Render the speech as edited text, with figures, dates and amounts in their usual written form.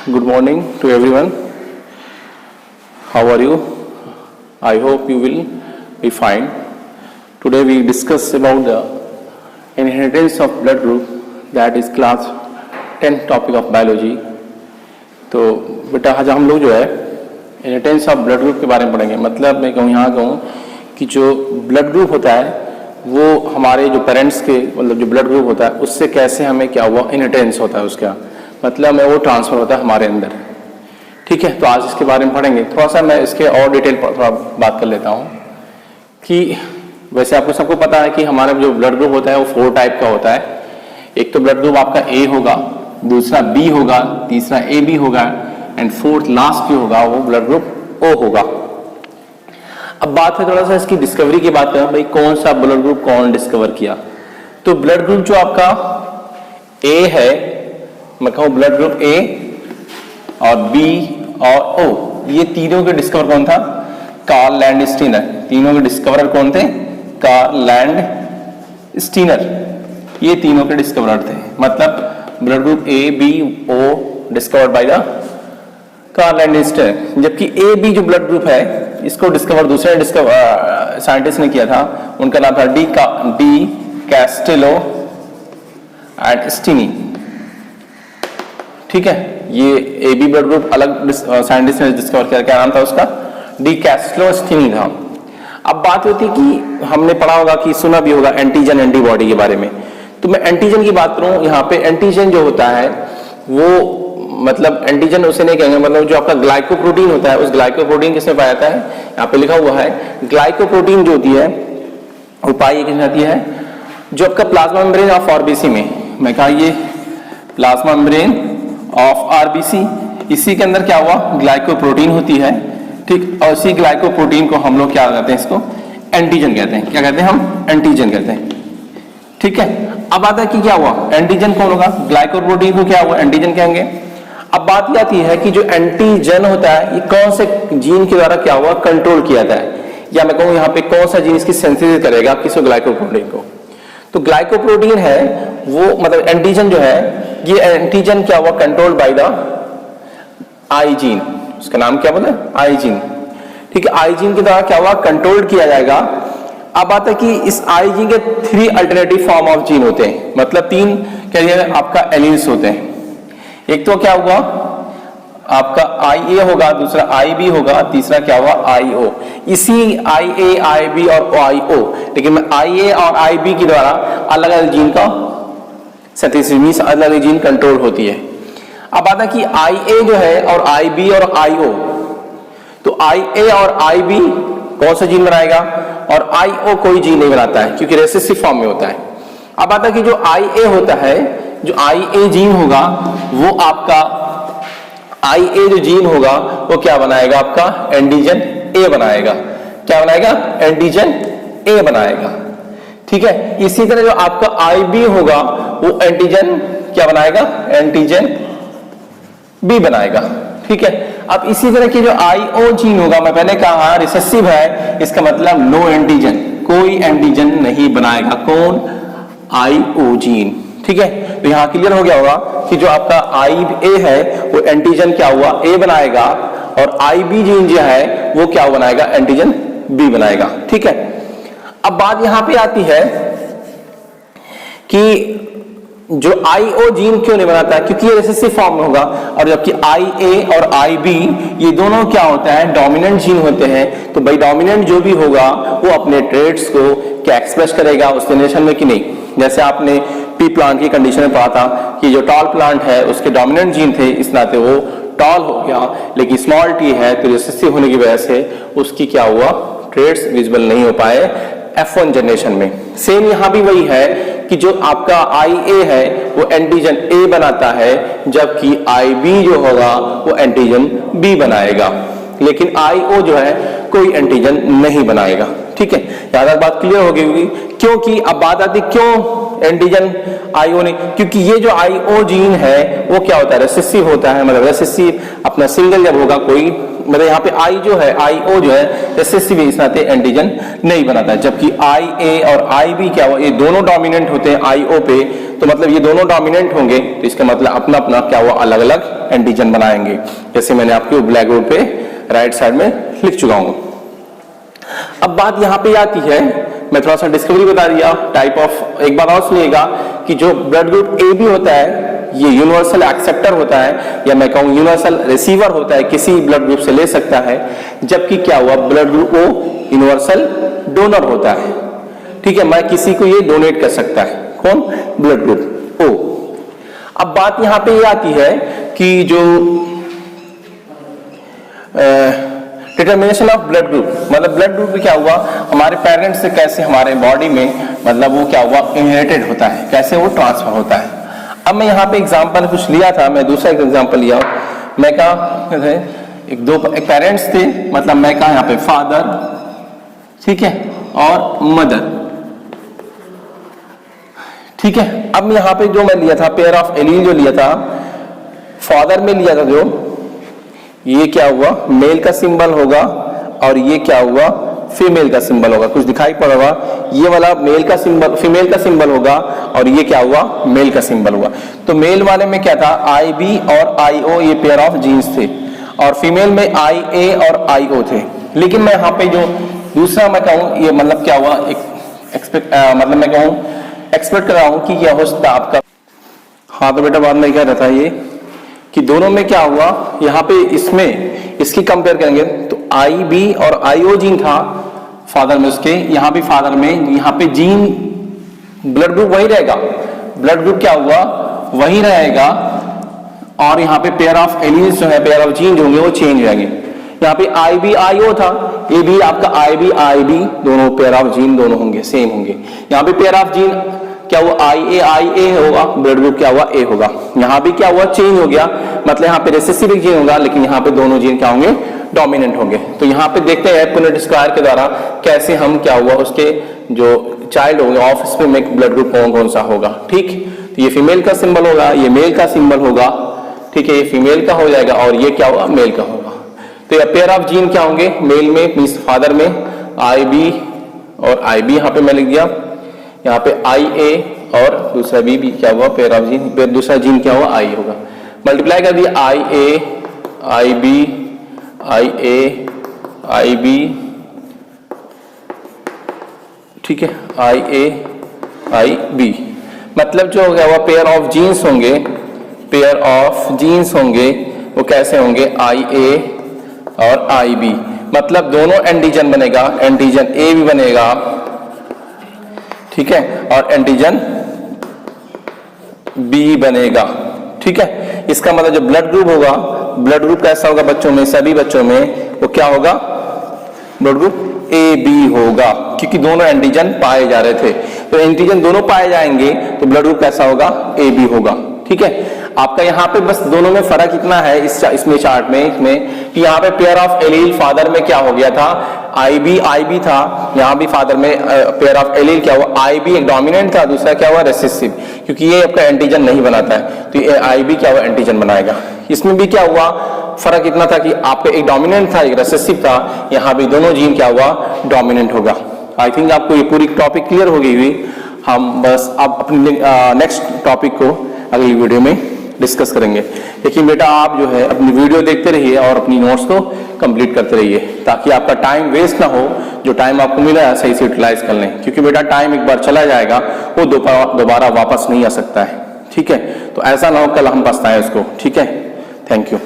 Good morning to everyone. How are you? I hope you will be fine. Today we discuss about the inheritance of blood group, that is class 10 topic of biology. तो बेटा आज हम लोग जो है inheritance of blood group के बारे में पढ़ेंगे। मतलब मैं यहाँ कहूँ कि जो ब्लड ग्रुप होता है वो हमारे जो पेरेंट्स के मतलब जो ब्लड ग्रुप होता है उससे कैसे हमें क्या हुआ इनहेरिटेंस होता है, उसका मतलब में वो ट्रांसफर होता है हमारे अंदर। ठीक है, तो आज इसके बारे में पढ़ेंगे। थोड़ा सा मैं इसके और डिटेल पर थोड़ा बात कर लेता हूँ कि वैसे आपको सबको पता है कि हमारा जो ब्लड ग्रुप होता है वो 4 टाइप का होता है। एक तो ब्लड ग्रुप आपका ए होगा, दूसरा बी होगा, तीसरा ए बी होगा एंड फोर्थ लास्ट जो होगा वो ब्लड ग्रुप ओ होगा। अब बात है थोड़ा सा इसकी डिस्कवरी की बात करें, भाई कौन सा ब्लड ग्रुप कौन डिस्कवर किया। तो ब्लड ग्रुप जो आपका ए है, मैं कहूँ ब्लड ग्रुप ए और बी और ओ, ये तीनों के डिस्कवर कौन था? Karl Landsteiner. तीनों के डिस्कवरर कौन थे? Karl Landsteiner. ये तीनों के डिस्कवरर थे। मतलब blood group A B O discovered by the Karl Landsteiner. जबकि ए बी जो ब्लड ग्रुप है इसको डिस्कवर दूसरे साइंटिस्ट ने किया था, उनका नाम था डी कैस्टेलो एंड स्टीनी। ठीक है, ये ए बी ब्लड ग्रुप अलग साइंटिस्ट ने डिस्कवर किया। क्या नाम था उसका? डी कैस्टेलो स्टीनी था। अब बात होती है कि हमने पढ़ा होगा कि सुना भी होगा एंटीजन एंटीबॉडी के बारे में। तो मैं एंटीजन की बात करूं, यहाँ पे एंटीजन जो होता है वो मतलब एंटीजन उसे नहीं कहेंगे, मतलब जो आपका ग्लाइकोप्रोटीन होता है उस ग्लाइकोप्रोटीन किसमें पाया जाता है? यहाँ पे लिखा हुआ है ग्लाइकोप्रोटीन जो होती है वो पाई किसमें जाती है? जो आपका प्लाज्मा मेम्ब्रेन ऑफ आरबीसी में, मैं कहा ये प्लाज्मा मेम्ब्रेन ऑफ आरबीसी, इसी के अंदर क्या हुआ ग्लाइकोप्रोटीन होती है। ठीक, और इसी ग्लाइकोप्रोटीन को हम लोग क्या कहते हैं? इसको एंटीजन कहते हैं। क्या कहते हैं हम? एंटीजन कहते हैं। ठीक है, अब आता है कि क्या हुआ एंटीजन कौन होगा? ग्लाइकोप्रोटीन को क्या हुआ एंटीजन कहेंगे। अब बात यह आती है कि जो एंटीजन होता है ये कौन से जीन के द्वारा क्या हुआ कंट्रोल किया जाता है, या मैं कहूँ यहाँ पे कौन सा जीन इसकी सिंथेसिस करेगा किस ग्लाइकोप्रोटीन को। तो ग्लाइकोप्रोटीन है वो मतलब एंटीजन जो है ये एंटीजन क्या हुआ controlled by the I gene. उसका नाम क्या बोले? आई जीन। ठीक है, आई जीन के द्वारा क्या हुआ कंट्रोल किया जाएगा। अब बात है कि इस आई जीन के 3 अल्टरनेटिव फॉर्म ऑफ जीन होते हैं, मतलब 3 कह दिया आपका एलील्स होते हैं। एक तो क्या हुआ आपका आई ए होगा, दूसरा आई बी होगा, तीसरा क्या हुआ आई ओ। इसी आई ए आई बी और आई ओ, लेकिन मैं आई ए और आई बी के द्वारा अलग अलग जीन का सिंथेसिस अलग अलग जीन कंट्रोल होती है। अब आता है कि आई ए जो है और आई बी और आई ओ, तो आई ए और आई बी कौन सा जीन बनाएगा और आई ओ कोई जीन नहीं बनाता है क्योंकि रेसेसिव फॉर्म में होता है। अब आता है कि जो आई ए होता है, जो आई ए जीन होगा वो आपका आई ए जो जीन होगा वो क्या बनाएगा? आपका एंटीजन ए बनाएगा। क्या बनाएगा? एंटीजन ए बनाएगा। ठीक है, इसी तरह जो आपका आई बी होगा वो एंटीजन क्या बनाएगा? एंटीजन बी बनाएगा। ठीक है, अब इसी तरह की जो आई ओ जीन होगा, मैं पहले कहा रिसेसिव है, इसका मतलब नो एंटीजन, कोई एंटीजन नहीं बनाएगा। कौन? आई ओ जीन। ठीक है, तो यहां क्लियर हो गया होगा कि जो आपका आई ए है वो एंटीजन क्या हुआ ए बनाएगा और आई बी जीन जो है वो क्या बनाएगा? एंटीजन बी बनाएगा। ठीक है, अब बात यहां पे आती है कि जो आई ओ जीन क्यों नहीं बनाता है? क्योंकि ये रिसेसिव फॉर्म में होगा, और जबकि आई ए और आई बी ये दोनों क्या होता है? डोमिनेंट जीन होते हैं। तो भाई डोमिनेंट जो भी होगा वो अपने ट्रेड्स को क्या एक्सप्रेस करेगा उस जनरेशन में कि नहीं। जैसे आपने पी प्लांट की कंडीशन में पढ़ा था कि जो टॉल प्लांट है उसके डोमिनेंट जीन थे, इस नाते वो टॉल हो गया, लेकिन स्मॉल टी है तो रिसेसिव होने की वजह से उसकी क्या हुआ ट्रेड्स विजिबल नहीं हो पाए F1 जनरेशन में। सेम यहां भी वही है कि जो आपका आई ए है वो एंटीजन ए बनाता है, जबकि आई बी जो होगा वो एंटीजन बी बनाएगा, लेकिन आई ओ जो है कोई एंटीजन नहीं बनाएगा। ठीक है, यहां तक बात क्लियर हो गई होगी। क्योंकि अब बात आती क्यों एंटीजन आई ओ नहीं? क्योंकि ये जो आई ओ जीन है वो क्या होता है? रेसेसिव होता है। मतलब रेसेसिव अपना सिंगल जब होगा कोई मतलब यहाँ पे आई जो है, IO जो है रिसेसिव है, इस नाते एंटीजन नहीं बनाता है। जबकि IA और IB क्या हुआ, ये दोनों डोमिनेंट होते हैं IO पे, तो मतलब ये दोनों डोमिनेंट होंगे, तो इसका मतलब अपना अपना क्या हुआ अलग अलग एंटीजन बनाएंगे, जैसे मैंने आपके ब्लैक बोर्ड पे राइट साइड में लिख चुका हूं। अब बात यहाँ पे आती है, मैं थोड़ा सा डिस्कवरी बता दिया टाइप ऑफ, एक बार और सुनिएगा कि जो ब्लड ग्रुप AB होता है ये यूनिवर्सल एक्सेप्टर होता है, या मैं कहूँ यूनिवर्सल रिसीवर होता है, किसी ब्लड ग्रुप से ले सकता है। जबकि क्या हुआ blood group O universal donor होता है, ठीक है, मैं किसी को ये डोनेट कर सकता है, कौन, ब्लड ग्रुप O। अब बात यहाँ पे ये आती है कि जो डिटर्मिनेशन ऑफ ब्लड ग्रुप, मतलब ब्लड ग्रुप क्या हुआ हमारे पेरेंट्स से कैसे हमारे बॉडी में मतलब वो क्या हुआ इनहेरिटेड होता है, कैसे वो ट्रांसफर होता है। अब मैं यहाँ पे एग्जांपल कुछ लिया था, मैं दूसरा एग्जांपल लिया, मैं कहा एक पेरेंट्स थे, मतलब मैं कहा यहाँ पे फादर, ठीक है, और मदर, ठीक है। अब यहाँ पे जो मैं लिया था पेयर ऑफ एलील जो लिया था, फादर में लिया था जो, ये क्या हुआ मेल का सिंबल होगा और ये क्या हुआ फीमेल का सिंबल होगा, कुछ दिखाई पड़ रहा, ये वाला मेल का सिंबल फीमेल का सिंबल होगा और ये क्या हुआ मेल का सिंबल हुआ। तो मेल वाले में क्या था IB और IO ये पेयर ऑफ जीन्स थे, और फीमेल में IA और IO थे। लेकिन मैं यहाँ पे जो दूसरा मैं कहूँ ये मतलब क्या हुआ मतलब मैं कहूँ एक्सपेक्ट कर रहा हूँ कि क्या हो सकता है आपका, हाँ तो बेटा बाद में क्या रहता है ये कि दोनों में क्या हुआ यहाँ पे इसमें इसकी कंपेयर करेंगे तो IB और IO जीन था फादर में उसके, यहाँ पे फादर में यहाँ पे जीन ब्लड ग्रुप वही रहेगा, ब्लड ग्रुप क्या हुआ वही रहेगा, और यहाँ पे पेयर ऑफ एलील्स जो है पेयर ऑफ जीन जो होंगे वो चेंज हो जाएंगे। यहाँ पे IB IO था, ये भी आपका IB दोनों पेयर ऑफ जीन दोनों होंगे सेम होंगे। यहाँ पे पेयर ऑफ जीन क्या हुआ IA होगा, ब्लड ग्रुप क्या हुआ A होगा। यहाँ भी क्या हुआ चेंज हो गया, मतलब यहाँ पे रिसेसिव जीन होगा लेकिन यहाँ पे दोनों जीन क्या होंगे डोमिनेंट होंगे। तो यहाँ पे देखते हैं पुनेट स्क्वायर के द्वारा कैसे हम क्या हुआ उसके जो चाइल्ड होंगे ऑफ स्प्रिंग में ब्लड ग्रुप कौन सा होगा, ठीक। तो ये फीमेल का सिंबल होगा, ये मेल का सिंबल होगा, ठीक है, ये फीमेल का हो जाएगा और ये क्या होगा मेल का होगा। तो ये पेयर ऑफ जीन क्या होंगे मेल में मींस फादर में IB और IB यहाँ पे मैं लिख दिया, यहाँ पे IA और दूसरा भी क्या हुआ पेयर ऑफ जीन, फिर दूसरा जीन क्या हुआ I होगा, मल्टीप्लाई कर दिया IA IB IA IB, ठीक है, IA IB, मतलब जो क्या हुआ पेयर ऑफ जीन्स होंगे, पेयर ऑफ जीन्स होंगे वो कैसे होंगे IA और IB, मतलब दोनों एंटीजन बनेगा, एंटीजन A भी बनेगा, ठीक है, और एंटीजन B बनेगा, ठीक है। इसका मतलब जो ब्लड ग्रुप होगा, ब्लड ग्रुप कैसा होगा बच्चों में, सभी बच्चों में वो क्या होगा ब्लड ग्रुप AB होगा, क्योंकि दोनों एंटीजन पाए जा रहे थे। तो एंटीजन दोनों पाए जाएंगे तो ब्लड ग्रुप कैसा होगा AB होगा, ठीक है। आपका यहाँ पे बस दोनों में फर्क इतना है इसमें चार्ट में इसमें कि यहाँ पे पेयर ऑफ एलील फादर में क्या हो गया था IB था, यहाँ भी फादर में पेयर ऑफ एलील क्या हुआ IB एक डोमिनेंट था, दूसरा क्या हुआ रेसेसिव, क्योंकि ये आपका एंटीजन नहीं बनाता है तो ये IB क्या हुआ एंटीजन बनाएगा। इसमें भी क्या हुआ फर्क इतना था कि आपका एक डोमिनेंट था एक रेसेसिव था, यहाँ भी दोनों जीन क्या हुआ डोमिनेंट होगा। आई थिंक आपको ये पूरी टॉपिक क्लियर हो गई हुई। हम बस अब अपने नेक्स्ट टॉपिक को अगली वीडियो में डिस्कस करेंगे। लेकिन बेटा आप जो है अपनी वीडियो देखते रहिए और अपनी नोट्स को कंप्लीट करते रहिए ताकि आपका टाइम वेस्ट ना हो, जो टाइम आपको मिला है सही से यूटिलाइज कर लें, क्योंकि बेटा टाइम एक बार चला जाएगा वो दोबारा वापस नहीं आ सकता है, ठीक है। तो ऐसा ना हो कल हम पछताएं उसको, ठीक है। Thank you.